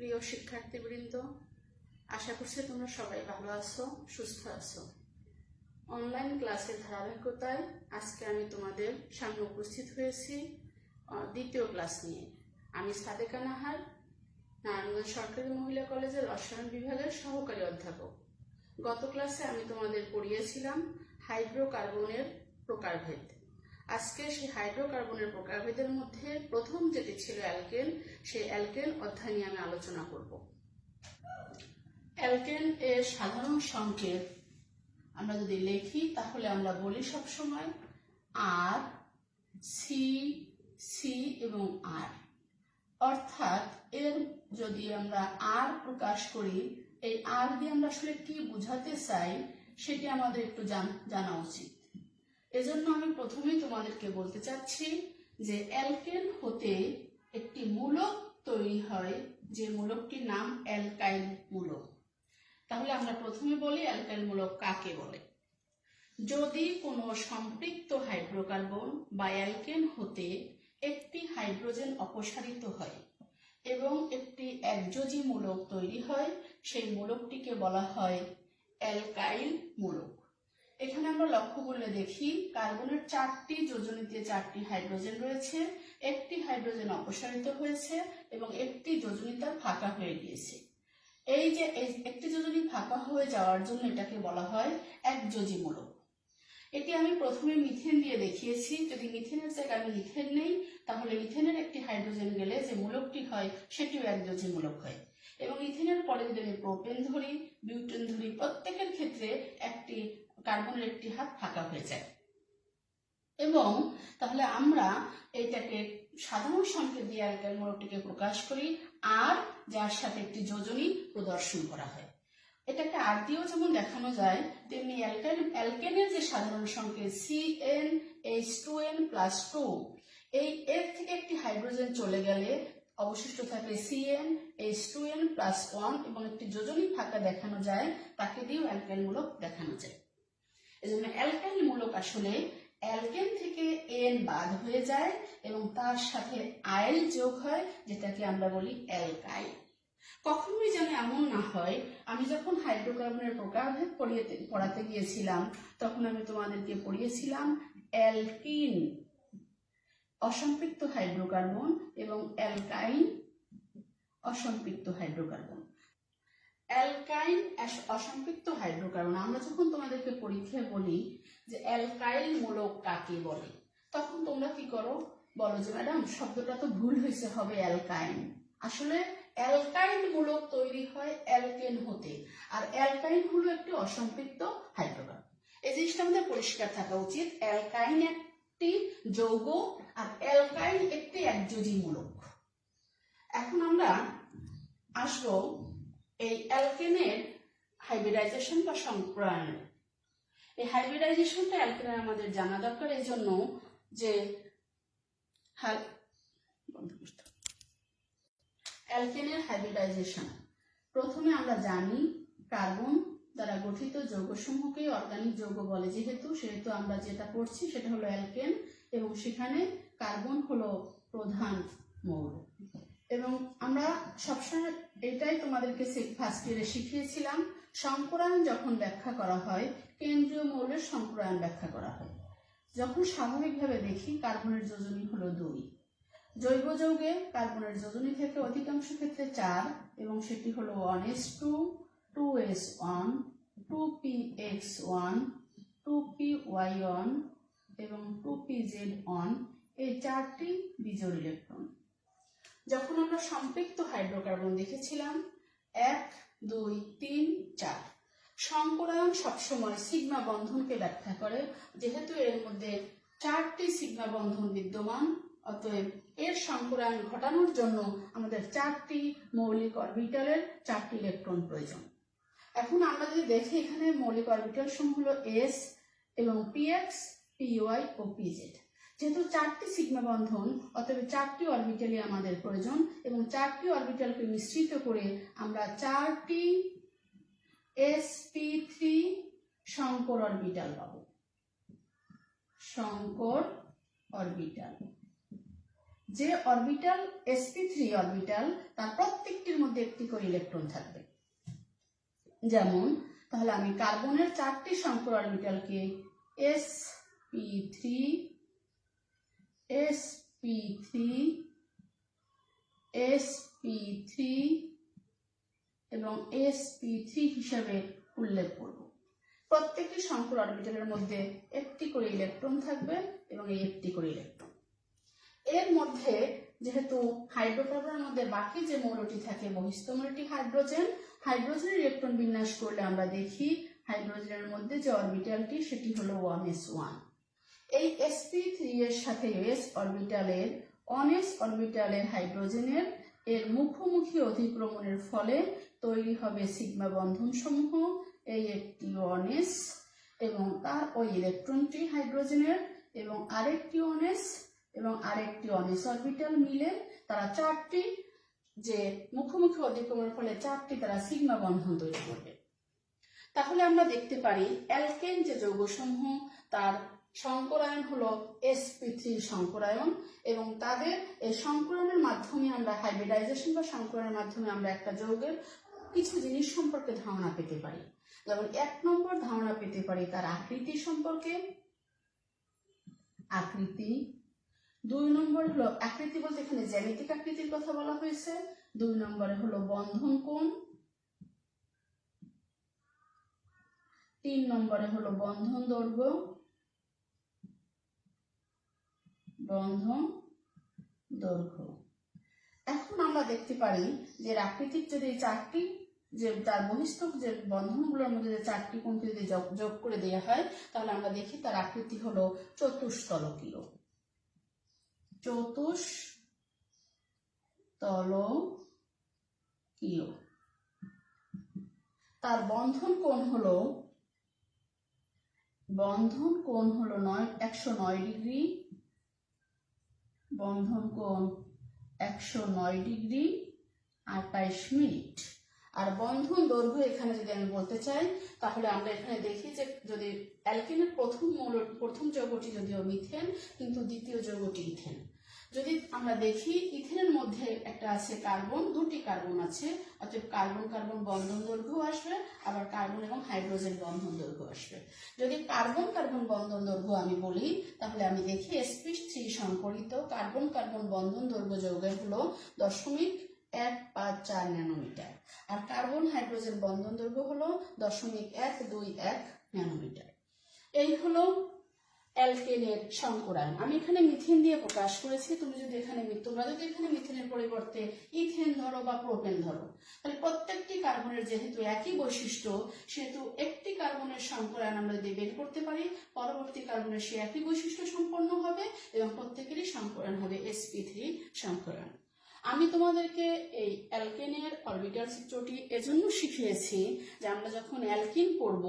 প্রিয় শিক্ষার্থীবৃন্দ, আশা করছি তোমরা সবাই ভালো আছো, সুস্থ আছো। অনলাইন ক্লাসের ধারাবাহিকতায় আজকে আমি তোমাদের সামনে উপস্থিত হয়েছি দ্বিতীয় ক্লাস নিয়ে। আমি সাদেকা নাহার, নারায়ণগঞ্জ সরকারি মহিলা কলেজের রসায়ন বিভাগের সহকারী অধ্যাপক। গত ক্লাসে আমি তোমাদের পড়িয়েছিলাম হাইড্রোকার্বনের প্রকারভেদ। আজকে সেই হাইড্রোকার্বনের প্রকারভেদের মধ্যে প্রথম যেটি ছিল অ্যালকেন, সেই অ্যালকেন অধ্যায় নিয়ে আমি আলোচনা করব। অ্যালকেন এর সাধারণ সংকেত আমরা যদি লিখি তাহলে আমরা বলি সবসময় আর, সি, সি এবং আর। অর্থাৎ এর যদি আমরা আর প্রকাশ করি, এই আর দিয়ে আমরা আসলে কি বোঝাতে চাই সেটি আমাদের একটু জানা উচিত। এজন্য আমি প্রথমেই তোমাদেরকে বলতে চাচ্ছি যে অ্যালকেন হতে একটি মূলক তৈরি হয়, যে মূলকটির নাম অ্যালকাইল মূলক। তাহলে আমরা প্রথমে বলি অ্যালকাইল মূলক কাকে বলে। যদি কোনো সম্পৃক্ত হাইড্রোকার্বন বা অ্যালকেন হতে একটি হাইড্রোজেন অপসারিত হয় এবং একটি একযোজী মূলক তৈরি হয়, সেই মূলকটিকে বলা হয় অ্যালকাইল মূলক। এখানে আমরা লক্ষ্য করলে দেখি কার্বনের 4টি যোজনীতে 4টি হাইড্রোজেন রয়েছে, একটি হাইড্রোজেন অপসারিত হয়েছে এবং একটি যোজনী তার ফাঁকা হয়ে গিয়েছে। এই যে একটি যোজনী ফাঁকা হয়ে যাওয়ার জন্য এটাকে বলা হয় একযোজী মূলক। এটি আমি প্রথমে মিথেন দিয়ে দেখিয়েছি। যদি মিথেনের জায়গায় আমি মিথেন নেই, তাহলে মিথেনের একটি হাইড্রোজেন গেলে যে মূলকটি হয় সেটিও একযোজী মূলক হয়। এবং মিথেনের পরে যদি আমি প্রোপেন ধরি, বিউটেন ধরি, প্রত্যেকের ক্ষেত্রে একটি কার্বনের একটি হাত ফাঁকা হয়ে যায়। এবং তাহলে আমরা এইটাকে সাধারণ সংকেত দিয়ে অ্যালকাইল মূলকটিকে প্রকাশ করি আর, যার সাথে একটি যোজনী প্রদর্শন করা হয়। এটাকে আর দিয়েও যেমন দেখানো যায়, তেমনি অ্যালকেনের যে সাধারণ সংকেত CnH2n+2, এই এর থেকে একটি হাইড্রোজেন চলে গেলে অবশিষ্ট থাকে CnH2n+1 এবং একটি যোজনী ফাঁকা দেখানো যায়, তাকে দিয়েও অ্যালকাইল মূলক দেখানো যায়। এজন্য অ্যালকাইল মূলক আসলে অ্যালকেন থেকে এন বাদ হয়ে যায় এবং তার সাথে আইল যোগ হয়, যেটাকে আমরা বলি অ্যালকাইল। কখনোই যেন এমন না হয়, আমি যখন হাইড্রোকার্বনের প্রকারভেদ পড়াতে গিয়েছিলাম তখন আমি তোমাদেরকে পড়িয়েছিলাম অ্যালকিন অসম্পৃক্ত হাইড্রোকার্বন এবং অ্যালকাইন অসম্পৃক্ত হাইড্রোকার্বন। অ্যালকাইন অসম্পৃক্ত হাইড্রোকার্বন আমরা যখন তোমাদেরকে পরীক্ষায় বলি যে অ্যালকাইল মূলক কাকে বলে, তখন তোমরা কি করো, বলো যে ম্যাডাম শব্দটা তো ভুল হয়েছে, হবে অ্যালকাইন। আসলে অ্যালকাইল মূলক তৈরি হয় অ্যালকেন হতে, আর অ্যালকাইন হলো একটি অসম্পৃক্ত হাইড্রোকার্বন। এই জিনিসটা আমাদের পরিষ্কার থাকা উচিত। অ্যালকাইন একটি যৌগ আর অ্যালকাইল একটি একযোজী মূলক। এখন আমরা আসবো এই অ্যালকেনের হাইব্রিডাইজেশন বা সংক্রায়ন। এই হাইব্রিডাইজেশনটা অ্যালকেনের আমাদের জানা দরকার, এই জন্য যে অ্যালকেনের হাইব্রিডাইজেশন প্রথমে আমরা জানি কার্বন দ্বারা গঠিত যৌগসমূহকে অর্গানিক যৌগ বলে, সেহেতু আমরা যেটা পড়ছি সেটা হলো অ্যালকেন এবং সেখানে কার্বন হলো প্রধান মৌল। এবং আমরা সবসময় এটাই তোমাদেরকে ফার্স্ট ইয়ারে শিখিয়েছিলাম, সংকরায়ন যখন ব্যাখ্যা করা হয় কেন্দ্রীয় মৌলের সংকরায়ন ব্যাখ্যা করা হয়। যখন স্বাভাবিকভাবে দেখি কার্বনের যোজনী হলো 2, জৈব যৌগে কার্বনের যোজনী থেকে অধিকাংশ ক্ষেত্রে 4 এবং সেটি হলো 1s2, 2s1, 2px1, 2py1 এবং 2pz1, এই 4টি বিজোড় ইলেকট্রন। যখন আমরা সম্পৃক্ত হাইড্রোকার্বন দেখেছিলাম 1, 2, 3, 4, সংকরায়ন সবসময় সিগমা বন্ধনকে ব্যাখ্যা করে। যেহেতু এর মধ্যে 4টি সিগমা বন্ধন বিদ্যমান, অতএব এর সংকরায়ন ঘটানোর জন্য আমাদের 4টি মৌলিক অরবিটালের 4টি ইলেকট্রন প্রয়োজন। এখন আমরা যদি দেখি এখানে মৌলিক অরবিটাল সমূহ হলো s এবং px, py ও pz। যেহেতু 4টি সিগমা বন্ধন, অতএব 4টি অরবিটালই আমাদের প্রয়োজন এবং 4টি অরবিটালকে মিশ্রিত করে আমরা 4টি sp3 সংকর অরবিটাল পাবো। সংকর অরবিটাল যে অরবিটাল sp3 অরবিটাল তার প্রত্যেকটির মধ্যে একটি করে ইলেকট্রন থাকবে। যেমন তাহলে আমি কার্বনের 4টি শঙ্কর অরবিটালকে sp3 sp3 sp3 এবং sp3 হিসাবে উল্লেখ করব। প্রত্যেকটি শঙ্কর অরবিটালের মধ্যে একটি করে ইলেকট্রন থাকবে এবং এই একটি করে ইলেকট্রন। এর মধ্যে যেহেতু হাইড্রোকার্বনের মধ্যে বাকি যে মৌলটি থাকে বহিস্থ মৌলটি হাইড্রোজেন, হাইড্রোজেনের ইলেকট্রন বিন্যাস করলে আমরা দেখি হাইড্রোজেনের মধ্যে যে অরবিটালটি সেটি হলো 1s1। এই sp3 এর সাথে s অরবিটালের 1s অরবিটালের হাইড্রোজেনের এর মুখোমুখি অধিক্রমণের ফলে তৈরি হবে সিগমা বন্ধন সমূহ। এই একটি 1s এবং তার ওই ইলেকট্রনটি হাইড্রোজেনের এবং আরেকটি 1s এবং আরেকটি 1s অরবিটাল মিলে তারা 4টি যে মুখোমুখি অধিক্রমণের ফলে 4টি তারা সিগমা বন্ধন তৈরি করবে। তাহলে আমরা দেখতে পারি অ্যালকেন যে যৌগসমূহ তার সংকরায়ন হলো sp3 সংকরায়ন এবং তাদের এই সংকরায়নের মাধ্যমে আমরা হাইব্রিডাইজেশন বা সংকরায়নের মাধ্যমে আমরা একটা যৌগের কিছু জিনিস সম্পর্কে ধারণা পেতে পারি। যেমন 1 নম্বর ধারণা পেতে পারি তার আকৃতি সম্পর্কে, আকৃতি। 2 নম্বর হলো আকৃতি বলতে এখানে জ্যামিতিক আকৃতির কথা বলা হয়েছে। 2 নম্বরে হলো বন্ধন কোণ। 3 নম্বরে হলো বন্ধন দৈর্ঘ্য, বন্ধন দৈর্ঘ্য। এখন আমরা দেখতে পারি যে আকৃতির যদি 4টি যে তার বহিস্থ যে বন্ধনগুলোর মধ্যে যে 4টি কোণকে যদি যোগ করে দেওয়া হয় তাহলে আমরা দেখি তার আকৃতি হলো চতুস্তলকীয়। চতুস্তলকীয়। তার বন্ধন কোণ হলো 109 ডিগ্রি, বন্ধন কোণ 109 ডিগ্রি 28 মিনিট। আর বন্ধন দৈর্ঘ্য এখানে যদি আমি বলতে চাই তাহলে আমরা এখানে দেখি যে যদি অ্যালকেনের প্রথম যৌগটি যদিও মিথেন কিন্তু দ্বিতীয় যৌগটি ইথেন। যদি আমরা দেখি ইথেনের মধ্যে একটা আছে কার্বন, 2টি কার্বন আছে, অতএব কার্বন কার্বন বন্ধন দৈর্ঘ্য আসবে, আবার কার্বন এবং হাইড্রোজেন বন্ধন দৈর্ঘ্য আসবে। যদি কার্বন কার্বন বন্ধন দৈর্ঘ্য আমি বলি তাহলে আমি দেখি sp3 সংকরিত কার্বন কার্বন বন্ধন দৈর্ঘ্য যৌগের হলো 0.154 ন্যানোমিটার আর কার্বন হাইড্রোজেন বন্ধন দৈর্ঘ্য হলো 0.121 ন্যানোমিটার। এই হলো অ্যালকেনের সংকরায়ন। আমি এখানে মিথেন দিয়ে প্রকাশ করেছি। তোমরা যদি এখানে মিথেনের পরিবর্তে ইথেন ধরো বা প্রোপেন ধরো তাহলে প্রত্যেকটি কার্বনের যেহেতু একই বৈশিষ্ট্য সেহেতু একটি কার্বনের সংকরায়ন আমরা যদি বের করতে পারি পরবর্তী কার্বনের সে একই বৈশিষ্ট্য সম্পন্ন হবে এবং প্রত্যেকেরই সংকরায়ন হবে sp3 সংকরায়ন। আমি তোমাদেরকে এই অ্যালকেনের অরবিটাল চিত্রটি এজন্য শিখিয়েছি যে আমরা যখন অ্যালকিন পড়ব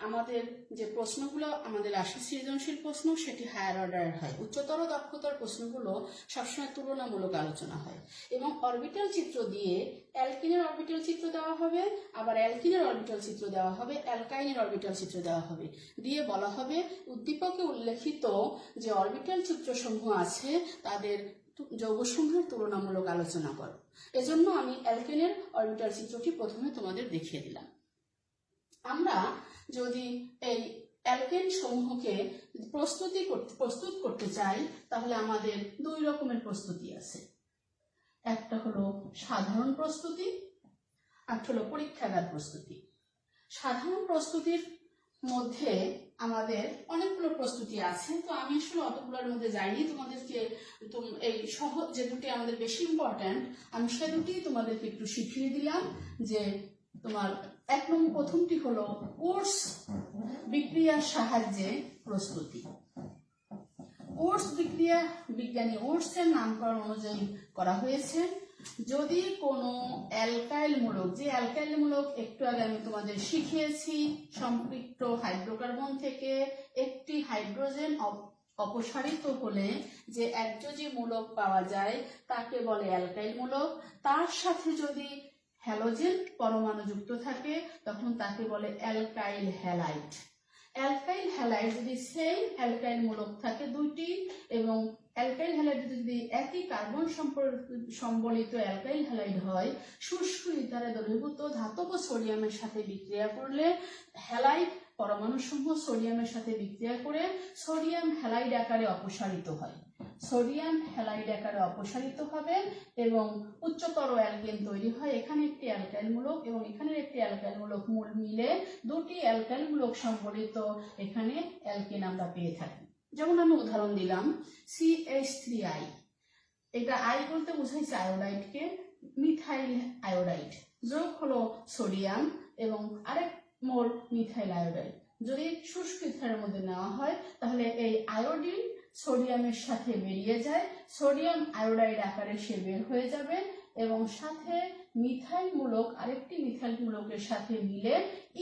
আমাদের যে প্রশ্নগুলো আমাদের আসে সৃজনশীল প্রশ্ন সেটি হায়ার অর্ডারের হয়। উচ্চতর দক্ষতার প্রশ্নগুলো সবসময় তুলনামূলক আলোচনা হয় এবং অরবিটাল চিত্র দিয়ে অ্যালকিনের অরবিটাল চিত্র দেওয়া হবে, আবার অ্যালকিনের অরবিটাল চিত্র দেওয়া হবে, অ্যালকাইনের অরবিটাল চিত্র দেওয়া হবে, দিয়ে বলা হবে উদ্দীপকে উল্লেখিত যে অরবিটাল চিত্রসমূহ আছে তাদের যৌগসমূহের তুলনামূলক আলোচনা করো। এজন্য আমি অ্যালকেনের অরবিটাল চিত্রটি প্রথমে তোমাদের দেখিয়ে দিলাম। আমরা যদি এই অ্যালকেন সমূহকে প্রস্তুত করতে চাই তাহলে আমাদের 2 রকমের প্রস্তুতি আছে। একটা হলো সাধারণ প্রস্তুতি, একটা হলো পরীক্ষাগার প্রস্তুতি। সাধারণ প্রস্তুতির মধ্যে আমাদের অনেকগুলো প্রস্তুতি আছে, তো আমি আসলে অতগুলোর মধ্যে যাইনি। তোমাদেরকে এই সহজ যে দুটি আমাদের বেশি ইম্পর্ট্যান্ট আমি সে দুটি তোমাদেরকে একটু শিখিয়ে দিলাম। যে তোমার প্রথমটি হলো ওটস বিক্রিয়ার সাহায্যে প্রস্তুতি। ওটস বিক্রিয়া বিজ্ঞানী ওটসের নামকরণ অনুযায়ী করা হয়েছে। যদি কোনো অ্যালকাইল মূলক, যে অ্যালকাইল মূলক একটু আগে আমি তোমাদের শিখিয়েছি, সম্পৃক্ত হাইড্রোকার্বন থেকে একটি হাইড্রোজেন অপসারিত হলে যে একযোজী মূলক পাওয়া যায় তাকে বলে অ্যালকাইল মূলক। তার সাথে যদি হ্যালোজেন পরমাণু যুক্ত থাকে তখন তাকে বলে অ্যালকাইল হ্যালাইড। অ্যালকাইল হ্যালাইড যদি সেম অ্যালকাইল মূলক থাকে দুইটি এবং অ্যালকাইল হ্যালাইড যদি একই কার্বন সম্বলিত অ্যালকাইল হ্যালাইড হয়, শুষ্ক ইথারে দ্রবীভূত ধাতব সোডিয়ামের সাথে বিক্রিয়া করলে হ্যালাইড পরমাণুসমূহ সোডিয়ামের সাথে বিক্রিয়া করে সোডিয়াম হ্যালাইড আকারে অপসারিত হয়। সোডিয়াম হ্যালাইড আকারে অপসারিত হবে এবং উচ্চতর অ্যালকেন তৈরি হয়। এখানে একটি অ্যালকাইল মূলক এবং এখানে একটি অ্যালকাইল মূলক মিলে দুটি অ্যালকাইল মূলক সম্বলিত এখানে অ্যালকেন আমরা পেয়ে থাকি। যেমন আমি উদাহরণ দিলাম CH3I, এটা আই বলতে বোঝাইছে আয়োডাইডকে, মিথাইল আয়োডাইড, যোগ হলো সোডিয়াম এবং আরেক মোল মিথাইল আয়োডাইড। যদি শুষ্ক ইথারের মধ্যে নেওয়া হয় তাহলে এই আয়োডিন সোডিয়ামের সাথে বেরিয়ে যায়, সোডিয়াম আয়োডাইড আকারে সে বের হয়ে যাবে এবং সাথে মিথাইল মূলক আরেকটি মিথাইল মূলকের সাথে মিলে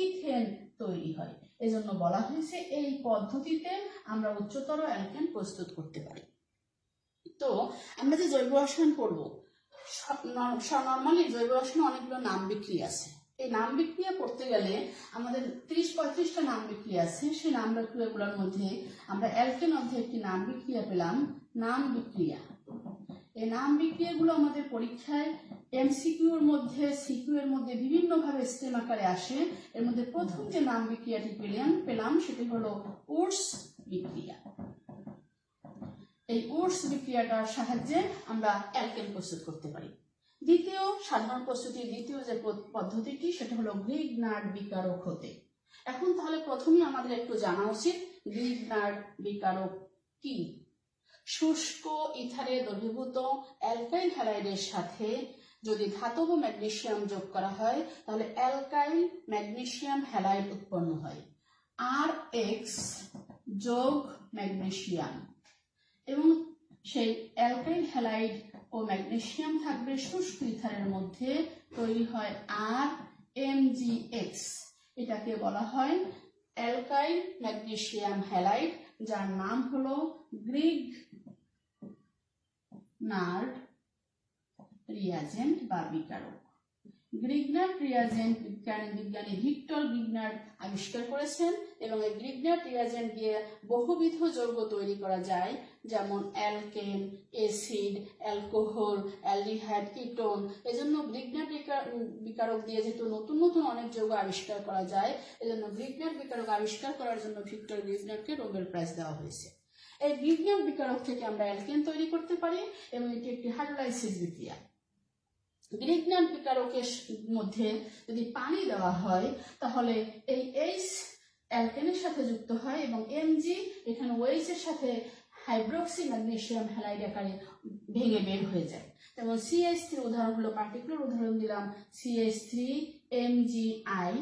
ইথেন তৈরি হয়। এজন্য বলা হয়েছে এই পদ্ধতিতে আমরা উচ্চতর অ্যালকেন প্রস্তুত করতে পারি। তো আমরা যে জৈব রসায়ন পড়বো, নর্মালি জৈব রসায়নে অনেকগুলো নাম বিক্রিয়া আছে। এই নাম বিক্রিয়া পড়তে গেলে আমাদের 30-35টা নাম বিক্রিয়া আছে। সেই নাম বিক্রিয়াগুলোর মধ্যে আমরা অ্যালকেন অধ্যায়ে একটি নাম বিক্রিয়া পেলাম, নাম বিক্রিয়া। এই নাম বিক্রিয়াগুলো আমাদের পরীক্ষায় MCQর মধ্যে, সিকিউ এর মধ্যে বিভিন্নভাবে স্টেম আকারে আসে। এর মধ্যে প্রথম যে নাম বিক্রিয়াটি পেলাম সেটি হলো উডস বিক্রিয়া। এই উডস বিক্রিয়াটার সাহায্যে আমরা অ্যালকেন প্রস্তুত করতে পারি। দ্বিতীয় সাধারণ প্রস্তুতির দ্বিতীয় যে পদ্ধতিটি সেটা হলো গ্রিগনার্ড বিকারক হতে। এখন তাহলে প্রথমেই আমাদের একটু জানা উচিত গ্রিগনার্ড বিকারক কি। শুষ্ক ইথারে দ্রবীভূত অ্যালকাইল হ্যালাইডের সাথে যদি ধাতব ম্যাগনেসিয়াম যোগ করা হয় তাহলে অ্যালকাইল ম্যাগনেসিয়াম হ্যালাইড উৎপন্ন হয়। RX যোগ ম্যাগনেসিয়াম এবং সেই অ্যালকাইল হ্যালাইড ও ম্যাগনেসিয়াম থাকবে শুষ্ক ইথারের মধ্যে, তৈরি হয় RMgX। এটাকে বলা হয় অ্যালকাইল ম্যাগনেসিয়াম হ্যালাইড, যার নাম হলো গ্রিগনার্ড রিয়াজেন্ট বা বিকারক। গ্রিগনার্ড রিয়াজেন্ট বিজ্ঞানী ভিক্টর গ্রিগনার্ড আবিষ্কার করেছেন এবং এই গ্রিগনার্ড রিয়াজেন্ট দিয়ে বহুবিধ যৌগ তৈরি করা যায়, যেমন alkane, acid, alcohol, aldehyde, ketone. এজন্য গ্রিগনার্ড বিকারক দিয়ে যেহেতু নতুন নতুন অনেক যৌগ আবিষ্কার করা যায়, এজন্য গ্রিগনার্ড বিকারক আবিষ্কার করার জন্য ভিক্টর গ্রিগনার্ডকে নোবেল প্রাইজ দেওয়া হয়েছে। এই গ্রিগনার্ড বিকারক থেকে আমরা অ্যালকেন তৈরি করতে পারি এবং এটি একটি হাইড্রোলাইসিস বিক্রিয়া। গ্রিগনার্ড বিকারকের মধ্যে যদি পানি দেওয়া হয় তাহলে এই H অ্যালকেনের সাথে যুক্ত হয় এবং Mg এখানে OH এর সাথে হাইড্রোক্সি ম্যাগনেসিয়াম হ্যালাইড আকারে ভেঙে বের হয়ে যায়। যেমন CH3 উদাহরণ হলো, পার্টিকুলার উদাহরণ দিলাম CH3MgI,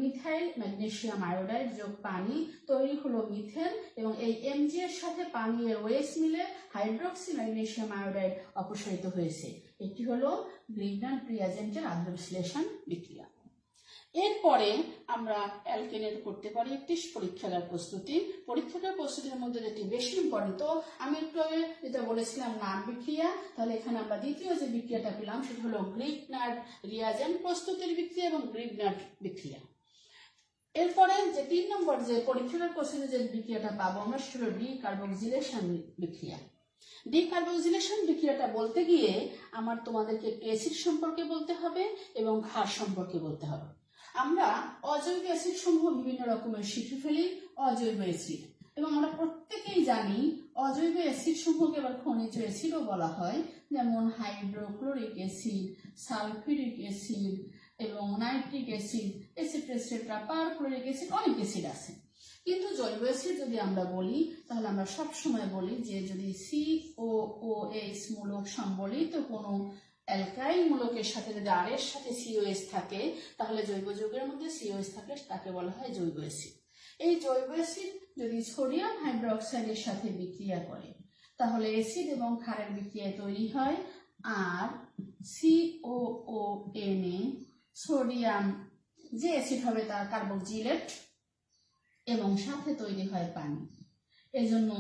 মিথাইল ম্যাগনেসিয়াম আয়োডাইড যোগ পানি, তৈরি হলো মিথেন এবং এই Mg এর সাথে পানি এর OH মিলে হাইড্রোক্সি ম্যাগনেসিয়াম আয়োডাইড অপসারিত হয়েছে। এটি হলো গ্রিগনার্ড রিয়াজেন্টের আদ্য বিশ্লেষণ বিক্রিয়া। এরপরে আমরা অ্যালকেনের করতে পারি একটি পরীক্ষাগার প্রস্তুতি। পরীক্ষাগার প্রস্তুতির মধ্যে যেটি বেশি ইম্পর্টেন্ট, তো আমি একটু আগে যেটা বলেছিলাম নাম বিক্রিয়া, তাহলে এখানে আমরা দ্বিতীয় যে বিক্রিয়াটা পেলাম সেটা হলো গ্রিগনার্ড রিয়াজেন্ট প্রস্তুতির বিক্রিয়া এবং গ্রিগনার্ড বিক্রিয়া। এরপরে যে 3 নম্বর যে পরীক্ষাগার প্রস্তুতির যে বিক্রিয়াটা পাবো আমরা সেটা হলো ডিকার্বক্সিলেশন বিক্রিয়া। ডিকার্বক্সিলেশন বিক্রিয়াটা বলতে গিয়ে আমার তোমাদেরকে একটু অ্যাসিড সম্পর্কে বলতে হবে এবং ক্ষার সম্পর্কে বলতে হবে। আমরা অজৈব অ্যাসিড সমূহ বিভিন্ন রকমের শিখে ফেলি, অজৈব অ্যাসিড, এবং আমরা প্রত্যেকেই জানি অজৈব অ্যাসিড সমূহকে আবার খনিজ অ্যাসিডও বলা হয়, যেমন হাইড্রোক্লোরিক অ্যাসিড, সালফিউরিক অ্যাসিড এবং নাইট্রিক অ্যাসিড, এসিটেট্রা, পারক্লোরিক অ্যাসিড, অনেক অ্যাসিড আছে। কিন্তু জৈব অ্যাসিড যদি আমরা বলি তাহলে আমরা সবসময় বলি যে যদি COOH মূলক সম্বলিত কোনো অ্যালকাইল মূলকের সাথে যদি R এর সাথে COH থাকে তাহলে জৈব যৌগের মধ্যে COH থাকলে তাকে বলা হয় জৈব অ্যাসিড। এই জৈব অ্যাসিড যদি সোডিয়াম হাইড্রোক্সাইডের সাথে বিক্রিয়া করে তাহলে অ্যাসিড এবং ক্ষারের বিক্রিয়া তৈরি হয় আর COONA, সোডিয়াম যে অ্যাসিড হবে তার কার্বক্সিলেট এবং সাথে তৈরি হয় পানি। এজন্য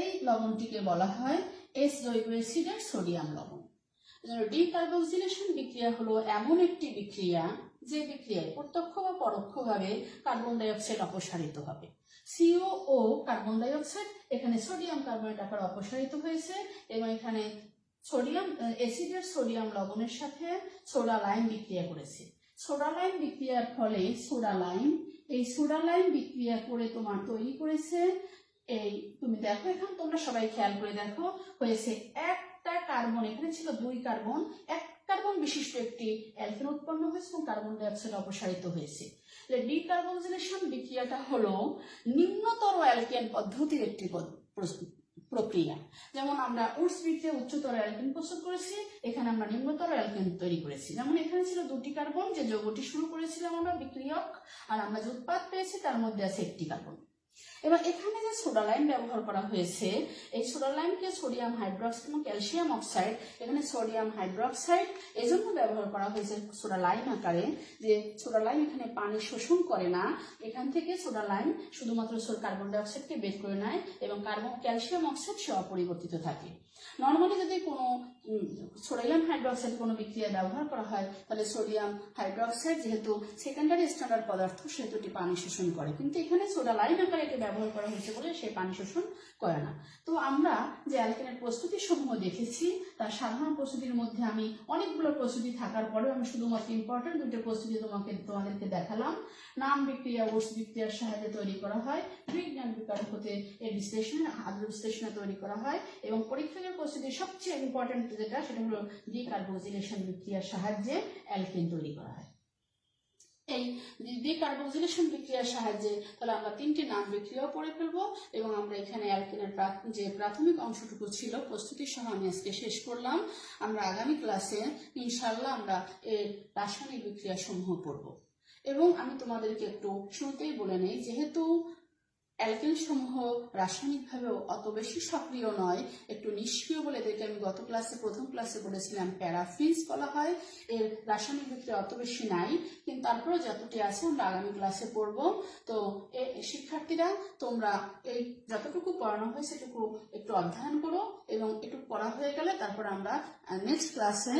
এই লবণটিকে বলা হয় এস জৈব অ্যাসিডের সোডিয়াম লবণ। ডিকার্বক্সিলেশন বিক্রিয়া হলো এমন একটি বিক্রিয়া যে বিক্রিয়ায় প্রত্যক্ষ বা পরোক্ষভাবে কার্বন ডাই অক্সাইড অপসারিত হবে। CO কার্বন ডাই অক্সাইড এখানে সোডিয়াম কার্বনেট আকারে অপসারিত হয়েছে এবং এখানে সোডিয়াম অ্যাসিডের সোডিয়াম লবণের সাথে সোডা লাইম বিক্রিয়া করেছে। সোডা লাইম বিক্রিয়ার ফলে এই সোডা লাইম বিক্রিয়া করে তোমার তৈরি করেছে এই, তুমি দেখো এখানে তোমরা সবাই খেয়াল করে দেখো, হয়েছে একটা কার্বন, এখানে ছিল 2 কার্বন, 1 কার্বন বিশিষ্ট একটি অ্যালকেন উৎপন্ন হয়েছে এবং কার্বন ডাই অক্সাইড অপসারিত হয়েছে। ডিকার্বক্সিলেশন বিক্রিয়াটা হলো নিম্নতর অ্যালকেন পদ্ধতির একটি প্রক্রিয়া। যেমন আমরা উডস বিক্রিয়া উচ্চতর অ্যালকেন প্রস্তুত করেছি, এখানে আমরা নিম্নতর অ্যালকেন তৈরি করেছি। যেমন এখানে ছিল 2টি কার্বন, যে যৌগটি শুরু করেছিলাম আমরা বিক্রিয়ক, আর আমরা যে উৎপাদ পেয়েছি তার মধ্যে আছে 1টি কার্বন। এবার এখানে যে সোডা লাইম ব্যবহার করা হয়েছে, এই সোডা লাইমকে সোডিয়াম হাইড্রক্সাইড এবং ক্যালসিয়াম অক্সাইড, এখানে সোডিয়াম হাইড্রক্সাইড এজন্য ব্যবহার করা হয়েছে সোডা লাইম আকারে, যে সোডা লাইম এখানে পানি শোষণ করে না, এখান থেকে সোডা লাইম শুধুমাত্র কার্বন ডাই অক্সাইডকে বের করে নেয় এবং ক্যালসিয়াম অক্সাইড সে অপরিবর্তিত থাকে। নর্মালি যদি কোনো সোডিয়াম হাইড্রক্সাইড কোনো বিক্রিয়া ব্যবহার করা হয়, তাহলে সোডিয়াম হাইড্রক্সাইড যেহেতু সেকেন্ডারি স্ট্যান্ডার্ড পদার্থ সেহেতু এটি পানি শোষণ করে, কিন্তু এখানে সোডা লাইম আকারে এটি ব্যবহার করা হয়েছে বলে সে পানি শোষণ করে না। তো আমরা যে অ্যালকেনের প্রস্তুতি সমূহ দেখেছি, তার সাধারণ প্রস্তুতির মধ্যে আমি অনেকগুলো প্রস্তুতি থাকার পরেও আমি শুধুমাত্র ইম্পর্টেন্ট 2টি প্রস্তুতি তোমাদেরকে দেখালাম। নাম বিক্রিয়া ওটস বিক্রিয়ার সাহায্যে তৈরি করা হয়, গ্রিক বিকারক হতে এর বিশ্লেষণ আদ্র বিশ্লেষণে তৈরি করা হয়, এবং পরীক্ষকের প্রস্তুতির সবচেয়ে ইম্পর্টেন্ট যেটা সেটা হলো ডিকার্বক্সিলেশন বিক্রিয়ার সাহায্যে অ্যালকেন তৈরি করা হয়। এই ডিকার্বক্সিলেশন বিক্রিয়ার সাহায্যে তাহলে আমরা 3টি নাম বিক্রিয়াও পড়ে ফেলবো এবং আমরা এখানে অ্যালকেনের যে প্রাথমিক অংশটুকু ছিল প্রস্তুতির সহ আমি আজকে শেষ করলাম। আমরা আগামী ক্লাসে ইনশাআল্লাহ আমরা এর রাসায়নিক বিক্রিয়া সমূহ পড়ব। এবং আমি তোমাদেরকে একটু শুরুতেই বলে নেই, যেহেতু অ্যালকেন সমূহ রাসায়নিকভাবে অত বেশি সক্রিয় নয়, একটু নিষ্ক্রিয় বলে এদেরকে আমি গত ক্লাসে প্রথম ক্লাসে বলেছিলাম প্যারাফিনস বলা হয়, এর রাসায়নিক বিক্রিয়া অত বেশি নাই, কিন্তু তারপরে যতটি আছে আমরা আগামী ক্লাসে পড়ব। তো শিক্ষার্থীরা তোমরা এই যতটুকু পড়ানো হয় সেটুকু একটু অধ্যয়ন করো এবং একটু পড়া হয়ে গেলে তারপর আমরা নেক্সট ক্লাসে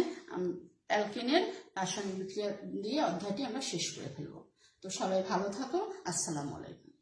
অ্যালকেনের রাসায়নিক বিক্রিয়া দিয়ে অধ্যায়টি আমরা শেষ করে ফেলবো। তো সবাই ভালো থাকো, আসসালামু আলাইকুম।